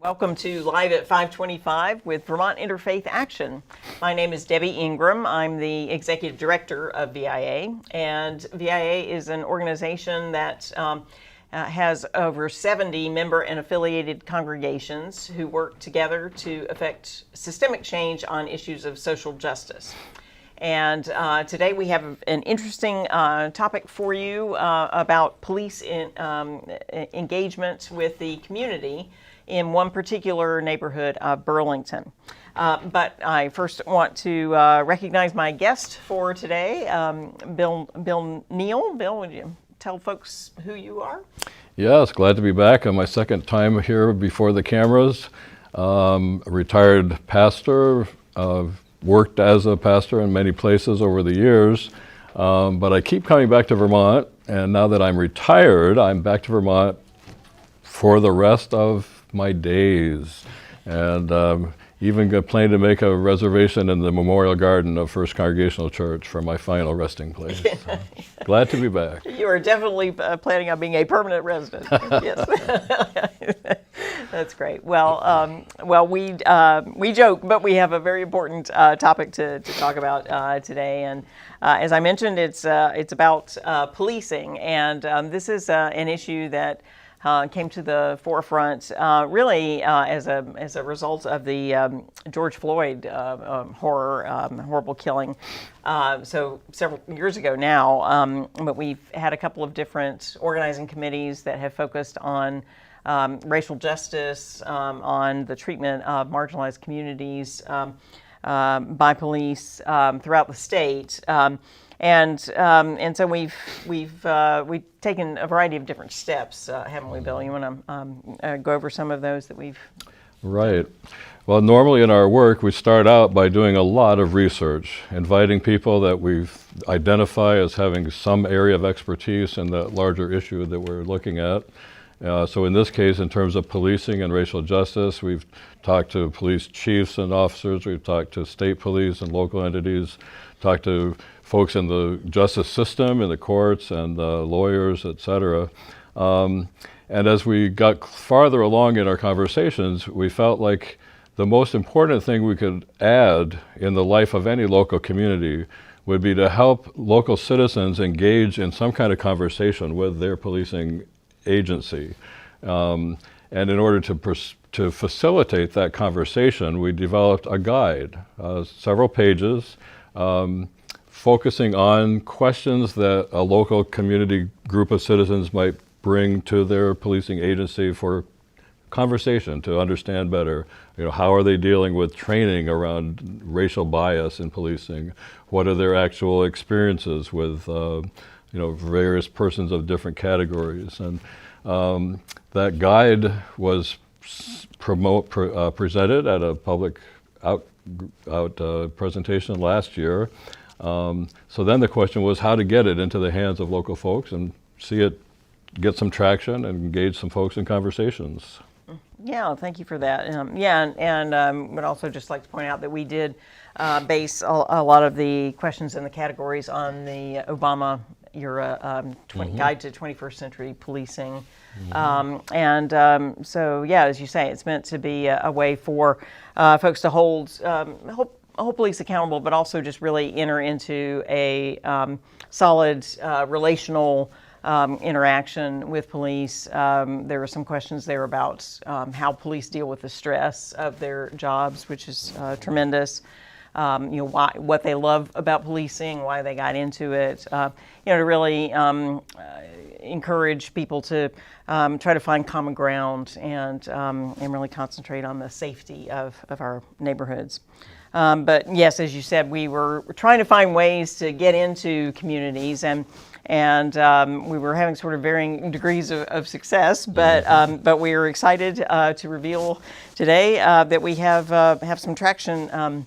Welcome to Live at 525 with Vermont Interfaith Action. My name is Debbie Ingram. I'm the Executive Director of VIA, and VIA is an organization that has over 70 member and affiliated congregations who work together to effect systemic change on issues of social justice. And today we have an interesting topic for you about police engagement with the community in one particular neighborhood of Burlington. But I first want to recognize my guest for today, Bill Neal. Bill, would you tell folks who you are? Yes, glad to be back on my second time here before the cameras. A retired pastor, worked as a pastor in many places over the years, but I keep coming back to Vermont, and now that I'm retired, I'm back to Vermont for the rest of my days, and even planning to make a reservation in the Memorial Garden of First Congregational Church for my final resting place. So, glad to be back. You are definitely planning on being a permanent resident. Yes, that's great. Well, we joke, but we have a very important topic to talk about today, and as I mentioned, it's about policing, and this is an issue that came to the forefront really as a result of the George Floyd horrible killing. So several years ago now, but we've had a couple of different organizing committees that have focused on racial justice, on the treatment of marginalized communities by police throughout the state. And so we've taken a variety of different steps, haven't we, Bill? You want to go over some of those that we've... Right. Well, normally in our work, we start out by doing a lot of research, inviting people that we identify as having some area of expertise in the larger issue that we're looking at. So in this case, in terms of policing and racial justice, we've talked to police chiefs and officers, we've talked to state police and local entities, talked to folks in the justice system, in the courts, and lawyers, et cetera. And as we got farther along in our conversations, we felt like the most important thing we could add in the life of any local community would be to help local citizens engage in some kind of conversation with their policing agency. And in order to facilitate that conversation, we developed a guide, several pages, focusing on questions that a local community group of citizens might bring to their policing agency for conversation to understand better. You know, how are they dealing with training around racial bias in policing? What are their actual experiences with various persons of different categories? And that guide was presented at a public presentation last year. So then the question was how to get it into the hands of local folks and see it get some traction and engage some folks in conversations. Yeah, thank you for that. And would also just like to point out that we did base a lot of the questions and the categories on the Obama era Guide to 21st Century Policing. So, yeah, as you say, it's meant to be a way for folks to hold police accountable, but also just really enter into a solid relational interaction with police. There were some questions there about how police deal with the stress of their jobs, which is tremendous. What they love about policing, why they got into it. To really encourage people to try to find common ground and really concentrate on the safety of our neighborhoods. But yes, as you said, we were trying to find ways to get into communities, and we were having sort of varying degrees of success. But we are excited to reveal today that we have some traction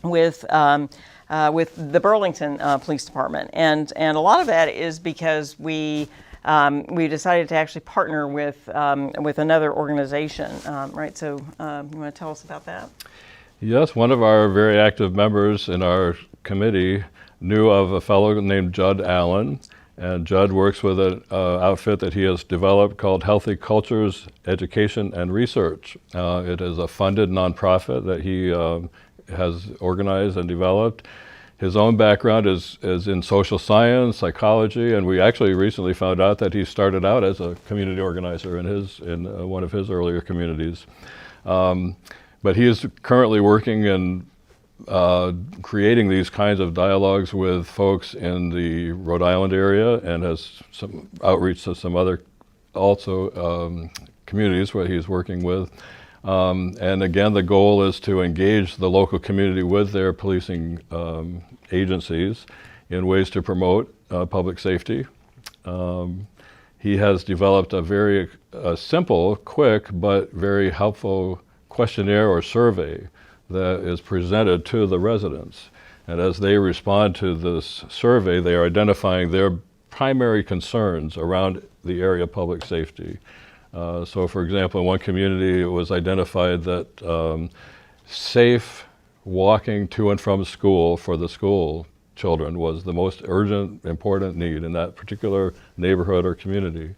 with the Burlington Police Department, and a lot of that is because we decided to actually partner with another organization, right? So you want to tell us about that? Yes, one of our very active members in our committee knew of a fellow named Judd Allen, And Judd works with an outfit that he has developed called Healthy Cultures, Education, and Research. It is a funded nonprofit that he has organized and developed. His own background is in social science, psychology, and we actually recently found out that he started out as a community organizer in one of his earlier communities. But he is currently working in creating these kinds of dialogues with folks in the Rhode Island area, and has some outreach to some other also communities where he's working with. And again, the goal is to engage the local community with their policing agencies in ways to promote public safety. He has developed a very simple, quick, but very helpful questionnaire or survey that is presented to the residents. And as they respond to this survey, they are identifying their primary concerns around the area of public safety. So for example, in one community, it was identified that safe walking to and from school for the school children was the most urgent, important need in that particular neighborhood or community.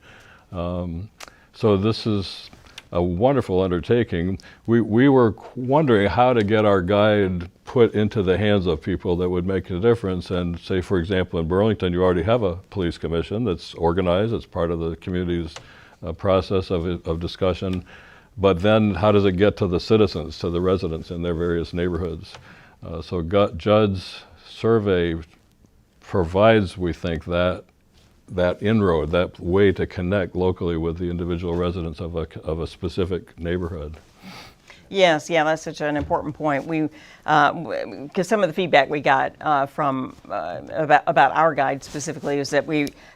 So this is a wonderful undertaking. We were wondering how to get our guide put into the hands of people that would make a difference. And say, for example, in Burlington, you already have a police commission that's organized. It's part of the community's process of discussion. But then how does it get to the citizens, to the residents in their various neighborhoods? So Judd's survey provides, we think, that inroad, that way to connect locally with the individual residents of a specific neighborhood. Yes, yeah, that's such an important point. Because some of the feedback we got from about our guide specifically is that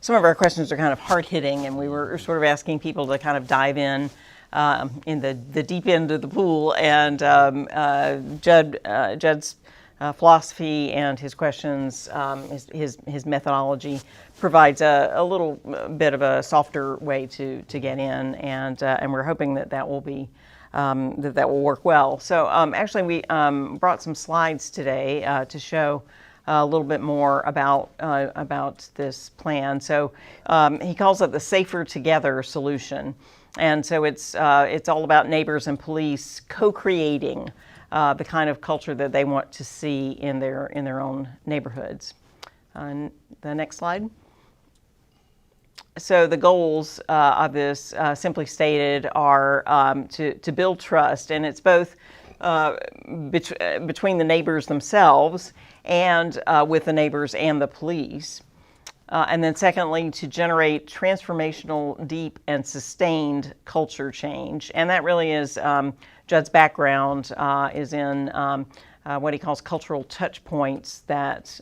some of our questions are kind of hard hitting, and we were sort of asking people to kind of dive in the deep end of the pool. And Judd's philosophy and his questions, his methodology provides a little bit of a softer way to get in, and we're hoping that will be that will work well. So actually, we brought some slides today to show a little bit more about this plan. So he calls it the Safer Together solution, and so it's all about neighbors and police co-creating the kind of culture that they want to see in their own neighborhoods. The next slide. So the goals of this, simply stated, are to build trust, and it's both between the neighbors themselves and with the neighbors and the police. And then secondly, to generate transformational, deep, and sustained culture change. And that really is Judd's background is in what he calls cultural touch points that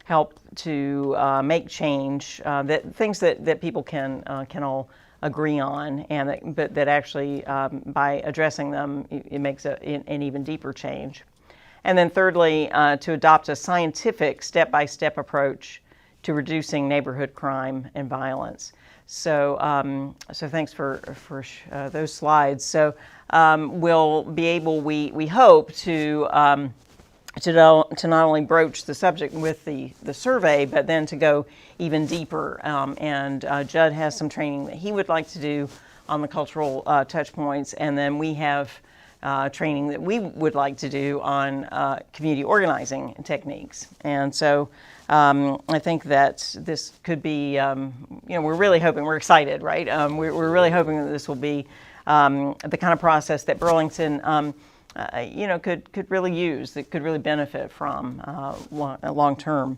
help to make change, things that people can all agree on, and that actually by addressing them, it makes an even deeper change. And then thirdly, to adopt a scientific step-by-step approach to reducing neighborhood crime and violence. So, so thanks for those slides. So we'll be able, we hope to not only broach the subject with the survey, but then to go even deeper. And Judd has some training that he would like to do on the cultural touch points, and then we have training that we would like to do on community organizing techniques. And so I think that this could be, we're really hoping, we're excited, right? We're really hoping that this will be the kind of process that Burlington could really use, that could really benefit from long term.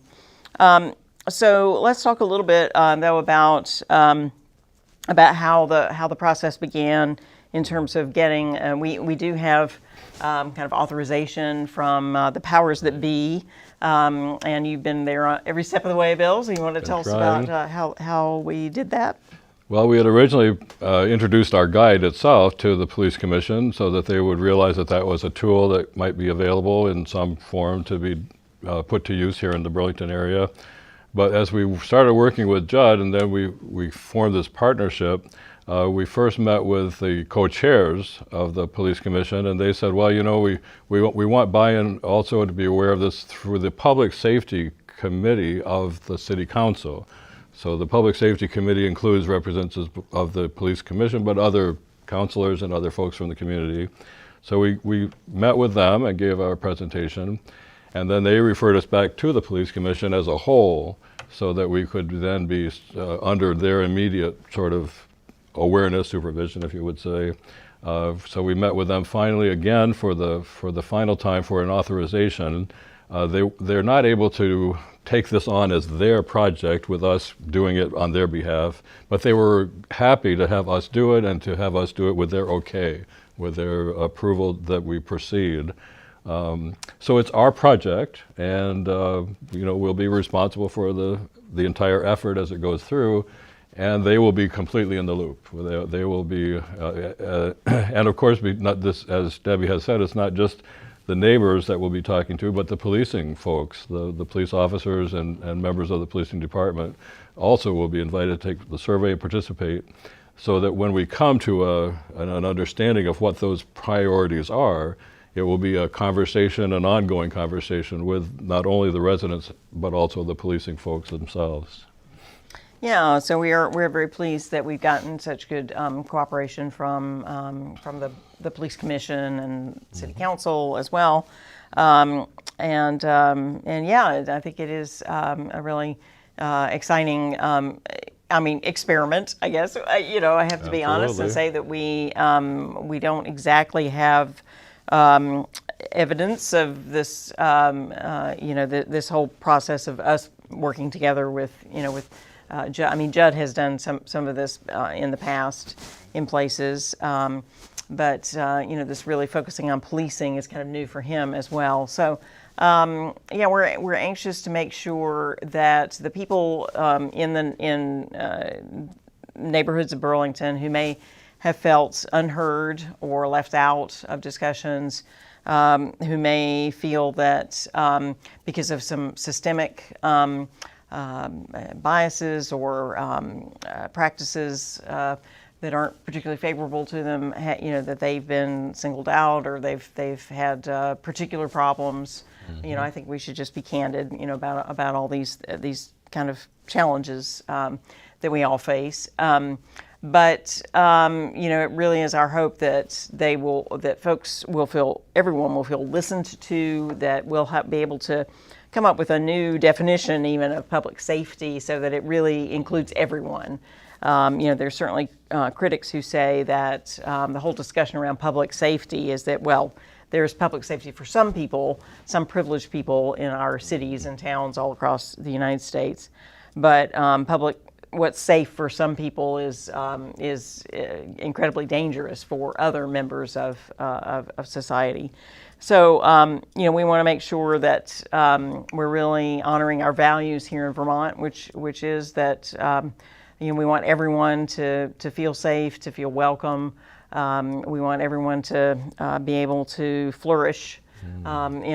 So let's talk a little bit though about how the process began in terms of getting. We do have kind of authorization from the powers that be, and you've been there every step of the way, Bill. So you want to tell us about how we did that? Well, we had originally introduced our guide itself to the police commission so that they would realize that that was a tool that might be available in some form to be put to use here in the Burlington area. But as we started working with Judd, and then we formed this partnership, we first met with the co-chairs of the police commission, and they said, well, we want buy-in also to be aware of this through the public safety committee of the city council. So the Public Safety Committee includes representatives of the Police Commission, but other counselors and other folks from the community. So we met with them and gave our presentation, and then they referred us back to the Police Commission as a whole so that we could then be under their immediate sort of awareness, supervision, if you would say. So we met with them finally again for the final time for an authorization. They're not able to take this on as their project with us doing it on their behalf, but they were happy to have us do it and to have us do it with their okay, with their approval that we proceed. So it's our project, and we'll be responsible for the entire effort as it goes through, and they will be completely in the loop. They will be, and of course, not this, as Debbie has said, it's not just the neighbors that we'll be talking to, but the policing folks, the police officers and members of the policing department also will be invited to take the survey and participate, so that when we come to an understanding of what those priorities are, it will be a conversation, an ongoing conversation with not only the residents, but also the policing folks themselves. Yeah, so we're very pleased that we've gotten such good cooperation from the police commission and city council as well, and yeah, I think it is a really exciting. Experiment, I guess. I have to be honest and say that we don't exactly have evidence of this. This whole process of us working together with Judd has done some of this in the past in places, but this really focusing on policing is kind of new for him as well. So we're anxious to make sure that the people in neighborhoods of Burlington who may have felt unheard or left out of discussions, who may feel that because of some systemic biases or practices that aren't particularly favorable to them, that they've been singled out or they've had particular problems. Mm-hmm. I think we should just be candid, about all these kind of challenges that we all face. But it really is our hope that everyone will feel listened to, that we'll be able to come up with a new definition even of public safety so that it really includes everyone. There's certainly critics who say that the whole discussion around public safety is that, well, there's public safety for some people, some privileged people in our cities and towns all across the United States, but what's safe for some people is incredibly dangerous for other members of society. So, we want to make sure that we're really honoring our values here in Vermont, which is that we want everyone to feel safe, to feel welcome. We want everyone to be able to flourish in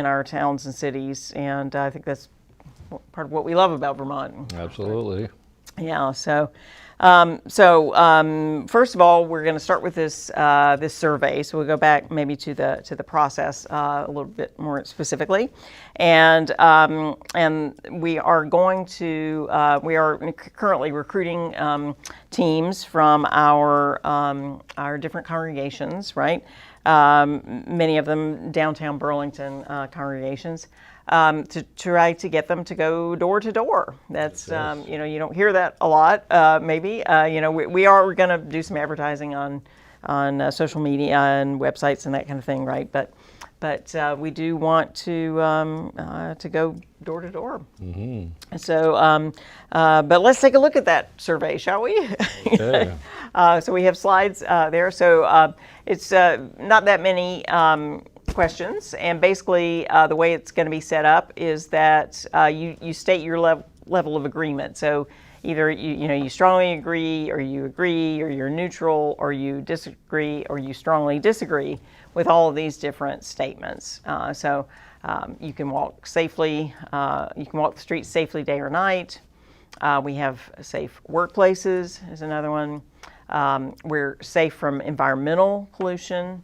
our towns and cities, and I think that's part of what we love about Vermont. Absolutely. Yeah. So first of all, we're going to start with this survey. So we'll go back maybe to the process a little bit more specifically, and we are going to we are currently recruiting teams from our different congregations, right? Many of them downtown Burlington congregations. To try to get them to go door to door. That's, yes. You don't hear that a lot, maybe. We are going to do some advertising on social media and websites and that kind of thing, right? But we do want to go door to door. Mm-hmm. So, but let's take a look at that survey, shall we? Okay. So we have slides there. So it's not that many questions, and basically the way it's going to be set up is that you state your level of agreement. So either you strongly agree, or you're neutral, or you disagree, or you strongly disagree with all of these different statements. So you can walk safely, you can walk the streets safely day or night. We have safe workplaces is another one. We're safe from environmental pollution.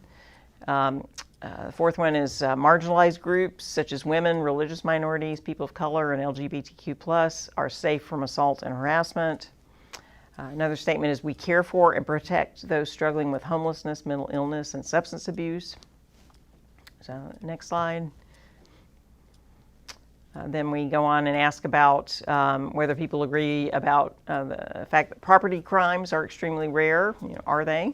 The fourth one is marginalized groups such as women, religious minorities, people of color, and LGBTQ+ are safe from assault and harassment. Another statement is we care for and protect those struggling with homelessness, mental illness, and substance abuse. So next slide. Then we go on and ask about whether people agree about the fact that property crimes are extremely rare. Are they?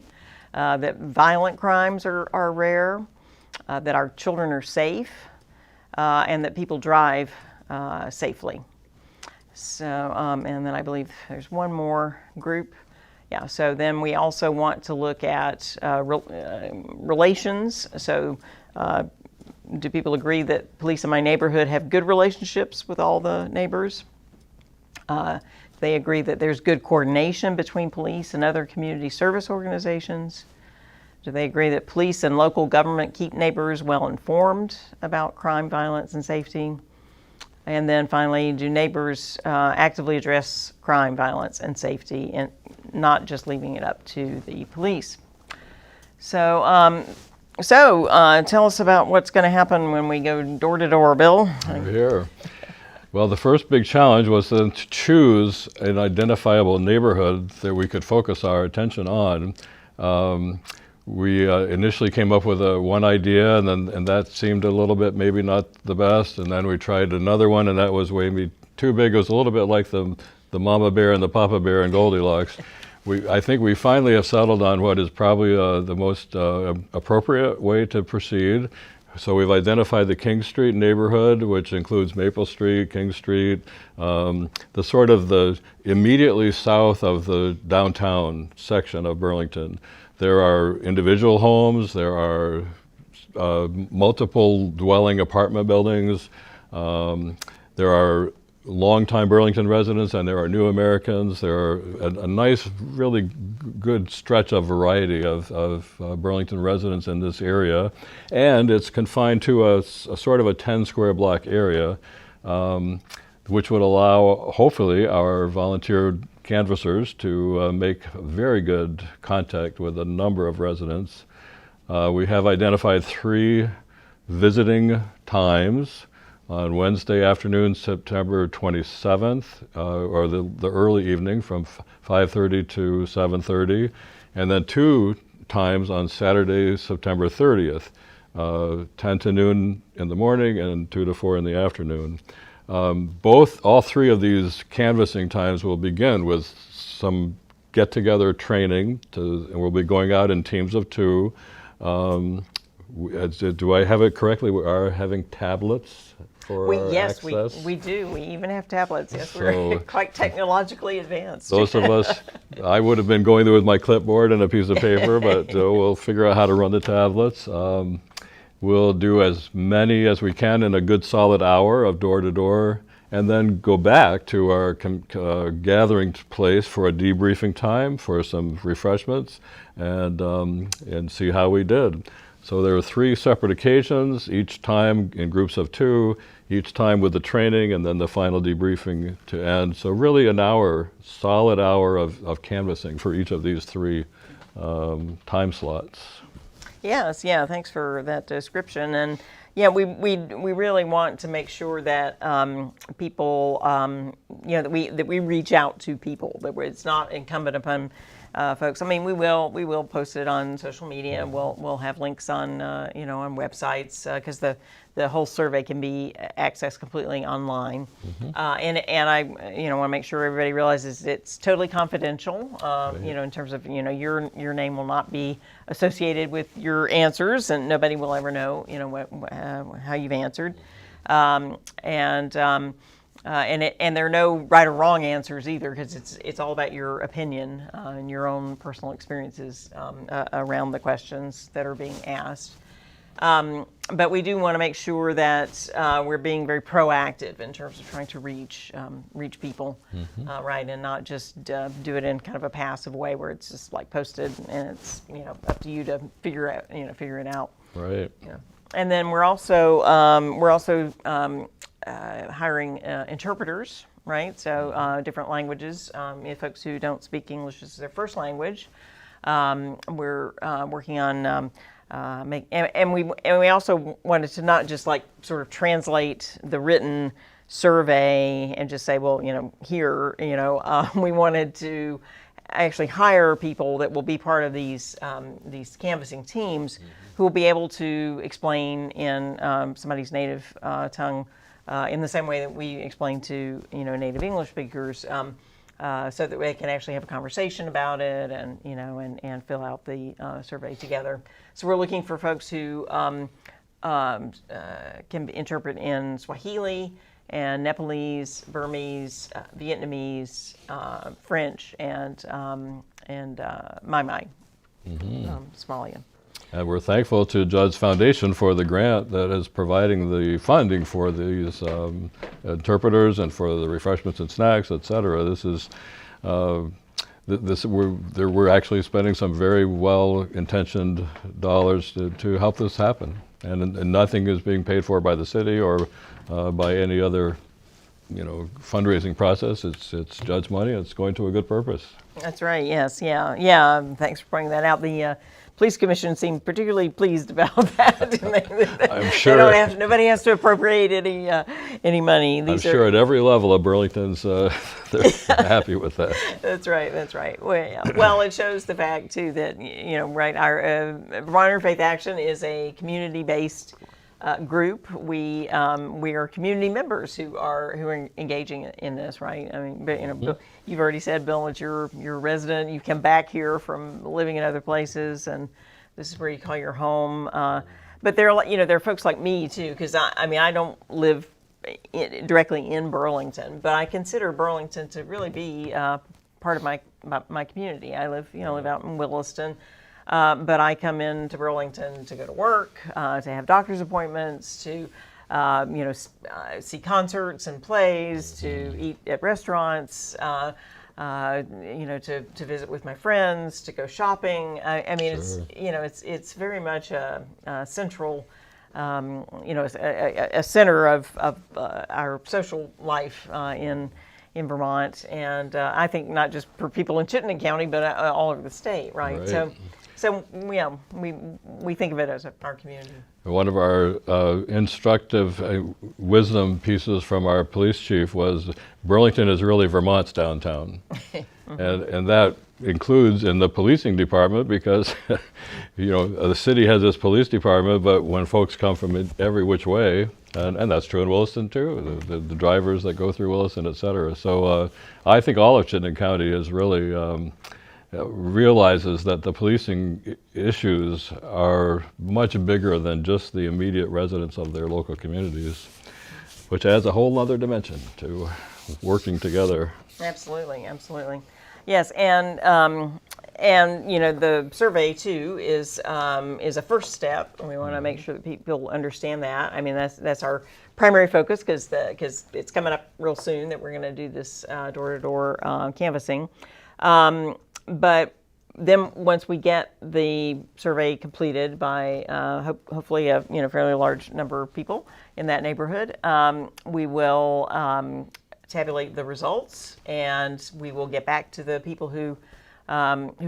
That violent crimes are rare, that our children are safe, and that people drive safely. So, and then I believe there's one more group. Yeah, so then we also want to look at relations. So do people agree that police in my neighborhood have good relationships with all the neighbors? They agree that there's good coordination between police and other community service organizations. Do they agree that police and local government keep neighbors well informed about crime, violence, and safety? And then finally, do neighbors actively address crime, violence, and safety, and not just leaving it up to the police? So, tell us about what's going to happen when we go door to door, Bill. Here. Well, the first big challenge was to choose an identifiable neighborhood that we could focus our attention on. We initially came up with one idea, and that seemed a little bit maybe not the best. And then we tried another one, and that was maybe too big. It was a little bit like the mama bear and the papa bear in Goldilocks. I think we finally have settled on what is probably the most appropriate way to proceed. So we've identified the King Street neighborhood, which includes Maple Street, King Street, the immediately south of the downtown section of Burlington. There are individual homes, there are multiple dwelling apartment buildings, there are longtime Burlington residents, and there are new Americans. There are a nice, really good stretch of variety of Burlington residents in this area. And it's confined to a sort of a 10 square block area, which would allow, hopefully, our volunteer canvassers to make very good contact with a number of residents. We have identified 3 visiting times. On Wednesday afternoon, September 27th, or the early evening from 5:30 to 7:30, and then 2 times on Saturday, September 30th, 10 to noon in the morning and 2 to 4 in the afternoon. All 3 of these canvassing times will begin with some get-together training, and we'll be going out in teams of 2. Do I have it correctly? We are having tablets for access? We do. We even have tablets. Yes, we're quite technologically advanced. Those of us, I would have been going there with my clipboard and a piece of paper, but we'll figure out how to run the tablets. We'll do as many as we can in a good solid hour of door-to-door, and then go back to our gathering place for a debriefing time, for some refreshments, and see how we did. So there are 3 separate occasions, each time in groups of 2, each time with the training and then the final debriefing to end. So really an hour, solid hour of canvassing for each of these 3 time slots. Yes, yeah, thanks for that description. And yeah, we really want to make sure that people, that we reach out to people, that it's not incumbent upon folks. I mean, we will post it on social media. We'll have links on on websites, because the whole survey can be accessed completely online. And I want to make sure everybody realizes it's totally confidential. In terms of your name will not be associated with your answers, and nobody will ever know how you've answered. And there are no right or wrong answers either, because it's all about your opinion and your own personal experiences around the questions that are being asked. But we do want to make sure that we're being very proactive in terms of trying to reach people, right, and not just do it in kind of a passive way where it's just like posted and it's up to you to figure it out. Right. Yeah. And then we're also hiring interpreters, right? So different languages. Folks who don't speak English as their first language. We're working on and we also wanted to not just like sort of translate the written survey and just say, well, here, we wanted to actually hire people that will be part of these canvassing teams who will be able to explain in somebody's native tongue in the same way that we explain to native English speakers, so that they can actually have a conversation about it and and fill out the survey together. So we're looking for folks who can interpret in Swahili and Nepalese, Burmese, Vietnamese, French, and Mai, Somalian. And we're thankful to Judd's Foundation for the grant that is providing the funding for these interpreters and for the refreshments and snacks, et cetera. This is we're actually spending some very well-intentioned dollars to help this happen, and nothing is being paid for by the city or by any other fundraising process. It's Judd's money. It's going to a good purpose. That's right. Yes. Yeah. Thanks for pointing that out. The Police Commission seemed particularly pleased about that. I'm sure nobody has to appropriate any money. I'm sure at every level of Burlington's, they're happy with that. That's right. Well, it shows the fact too that right, our Vermont Interfaith Action is a community-based group. We are community members who are engaging in this, right? I mean, but, you've already said, Bill, that you're a resident. You've come back here from living in other places, and this is where you call your home. But there are folks like me too, because I don't live directly in Burlington, but I consider Burlington to really be part of my community. I live out in Williston. But I come into Burlington to go to work, to have doctor's appointments, to see concerts and plays, to eat at restaurants, to visit with my friends, to go shopping. Sure. It's very much a central, a center of our social life in Vermont, and I think not just for people in Chittenden County, but all over the state, right? So we think of it as our community. One of our instructive wisdom pieces from our police chief was Burlington is really Vermont's downtown. and that includes in the policing department because the city has this police department, but when folks come from every which way, and that's true in Williston too, the drivers that go through Williston, et cetera. So I think all of Chittenden County is really realizes that the policing issues are much bigger than just the immediate residents of their local communities, which adds a whole other dimension to working together. Absolutely. Yes, and the survey too is a first step. We want to make sure that people understand that. I mean, that's our primary focus because it's coming up real soon that we're going to do this door-to-door canvassing. But then once we get the survey completed by hopefully a fairly large number of people in that neighborhood, we will tabulate the results, and we will get back to the people who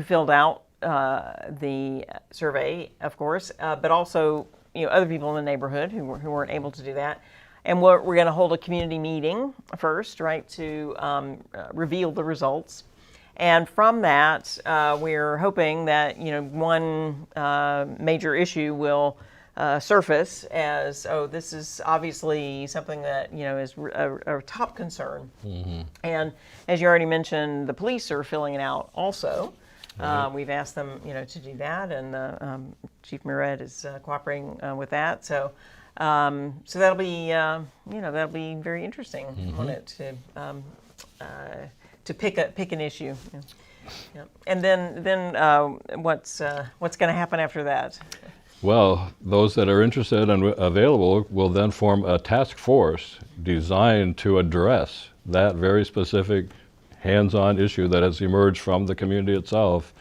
filled out the survey, of course, but also other people in the neighborhood who weren't able to do that. And we're going to hold a community meeting first, right, to reveal the results. And from that, we're hoping that one major issue will surface as, this is obviously something that is a top concern. Mm-hmm. And as you already mentioned, the police are filling it out also. Mm-hmm. We've asked them to do that, and Chief Mured is cooperating with that. So that'll be that'll be very interesting mm-hmm. on it to pick an issue. Yeah. And then what's going to happen after that? Well, those that are interested and available will then form a task force designed to address that very specific hands-on issue that has emerged from the community itself.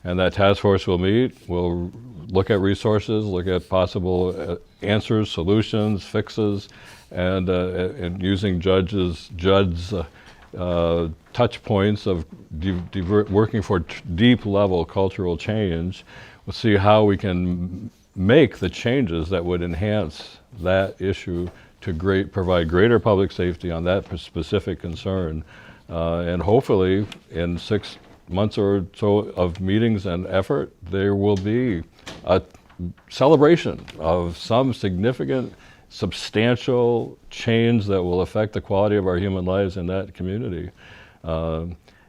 And that task force will meet, will look at resources, look at possible answers, solutions, fixes, and using Judd's touch points of working for deep level cultural change. We'll see how we can make the changes that would enhance that issue to provide greater public safety on that specific concern. And hopefully in 6 months or so of meetings and effort, there will be a celebration of some significant, substantial change that will affect the quality of our human lives in that community.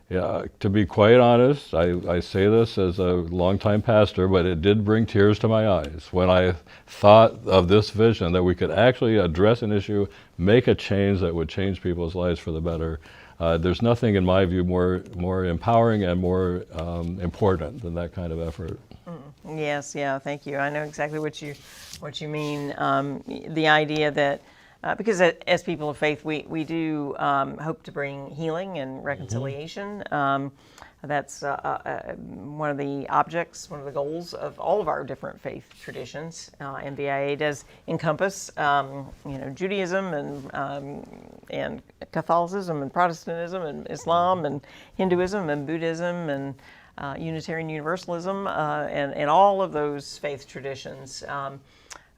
Yeah, to be quite honest, I say this as a longtime pastor, but it did bring tears to my eyes when I thought of this vision that we could actually address an issue, make a change that would change people's lives for the better. There's nothing, in my view, more empowering and more important than that kind of effort. Yes, yeah, thank you. I know exactly what you mean. The idea that because as people of faith, we do hope to bring healing and reconciliation. That's one of the objects, one of the goals of all of our different faith traditions. MVIA does encompass, Judaism and Catholicism and Protestantism and Islam and Hinduism and Buddhism and Unitarian Universalism and all of those faith traditions.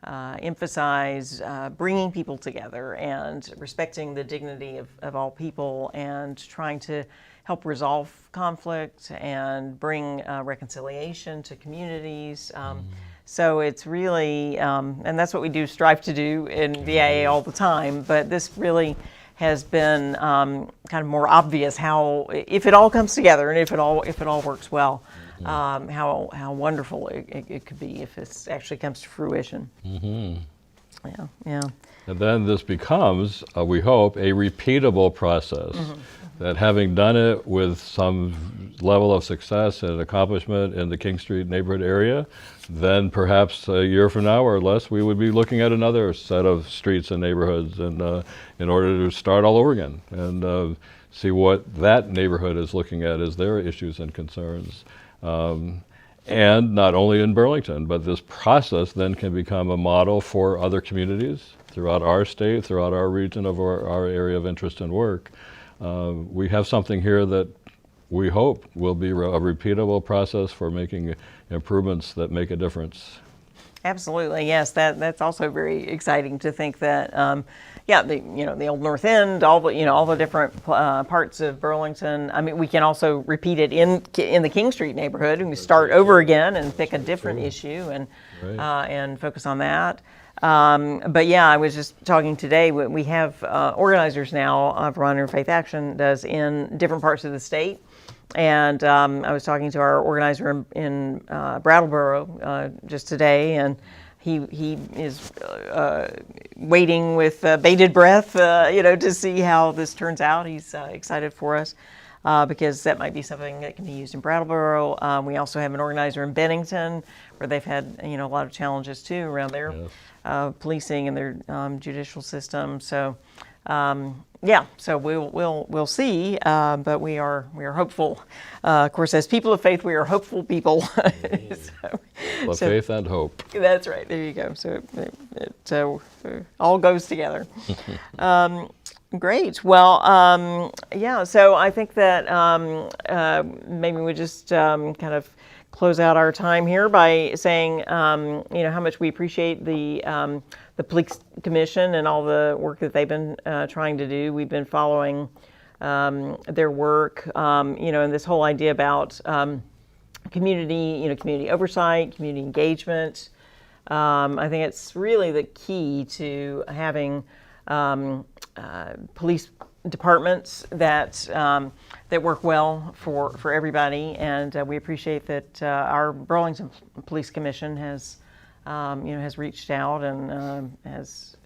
Emphasize bringing people together and respecting the dignity of all people and trying to help resolve conflict and bring reconciliation to communities. So it's really, and that's what we do strive to do in VIA all the time, but this really has been kind of more obvious how, if it all comes together and if it all works well, how wonderful it could be if it actually comes to fruition. Yeah. And then this becomes, we hope, a repeatable process. That having done it with some level of success and accomplishment in the King Street neighborhood area, then perhaps a year from now or less, we would be looking at another set of streets and neighborhoods and in order to start all over again and see what that neighborhood is looking at as their issues and concerns. And not only in Burlington, but this process then can become a model for other communities throughout our state, throughout our region of our area of interest and work. We have something here that we hope will be a repeatable process for making improvements that make a difference. Absolutely, yes. That's also very exciting to think that, the old North End, all the different parts of Burlington. I mean, we can also repeat it in the King Street neighborhood, and we start over again and pick a different issue and focus on that. But yeah, I was just talking today. We have organizers now. Vermont Interfaith Action does in different parts of the state. And I was talking to our organizer in Brattleboro just today, and he is waiting with bated breath, to see how this turns out. He's excited for us because that might be something that can be used in Brattleboro. We also have an organizer in Bennington where they've had a lot of challenges too around their policing and their judicial system. So. So we'll see, but we are hopeful. Of course, as people of faith, we are hopeful people. Faith and hope. That's right. There you go. So it all goes together. Great. Well, So I think that maybe we just kind of close out our time here by saying, how much we appreciate the Police Commission and all the work that they've been trying to do. We've been following their work, and this whole idea about community oversight, community engagement. I think it's really the key to having police departments that work well for everybody, and we appreciate that our Burlington Police Commission has reached out and has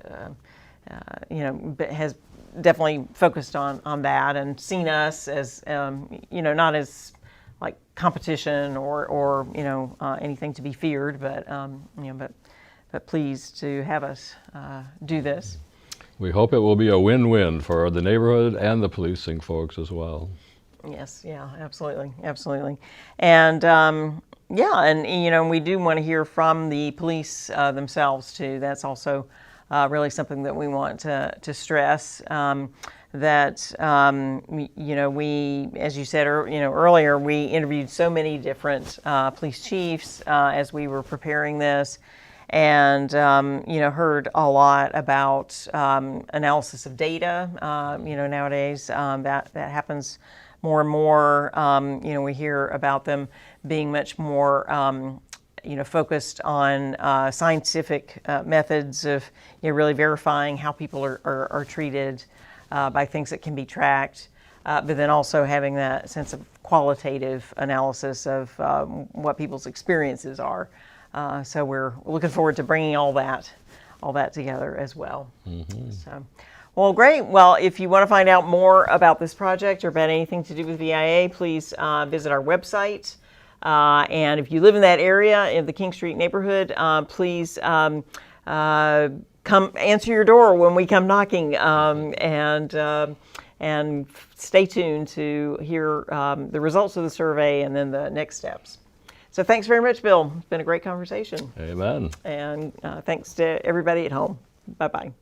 definitely focused on that and seen us as not as like competition or anything to be feared, but pleased to have us do this. We hope it will be a win-win for the neighborhood and the policing folks as well. Yes, yeah, absolutely. And we do want to hear from the police themselves too. That's also really something that we want to stress. That we, as you said, earlier, we interviewed so many different police chiefs as we were preparing this, and heard a lot about analysis of data. Nowadays that happens more and more. We hear about them being much more focused on scientific methods of really verifying how people are treated by things that can be tracked, but then also having that sense of qualitative analysis of what people's experiences are. So we're looking forward to bringing all that together as well. So, well, great. Well, if you want to find out more about this project or about anything to do with VIA, please visit our website. And if you live in that area, in the King Street neighborhood, please come answer your door when we come knocking, and stay tuned to hear the results of the survey and then the next steps. So thanks very much, Bill. It's been a great conversation. Amen. And thanks to everybody at home. Bye-bye.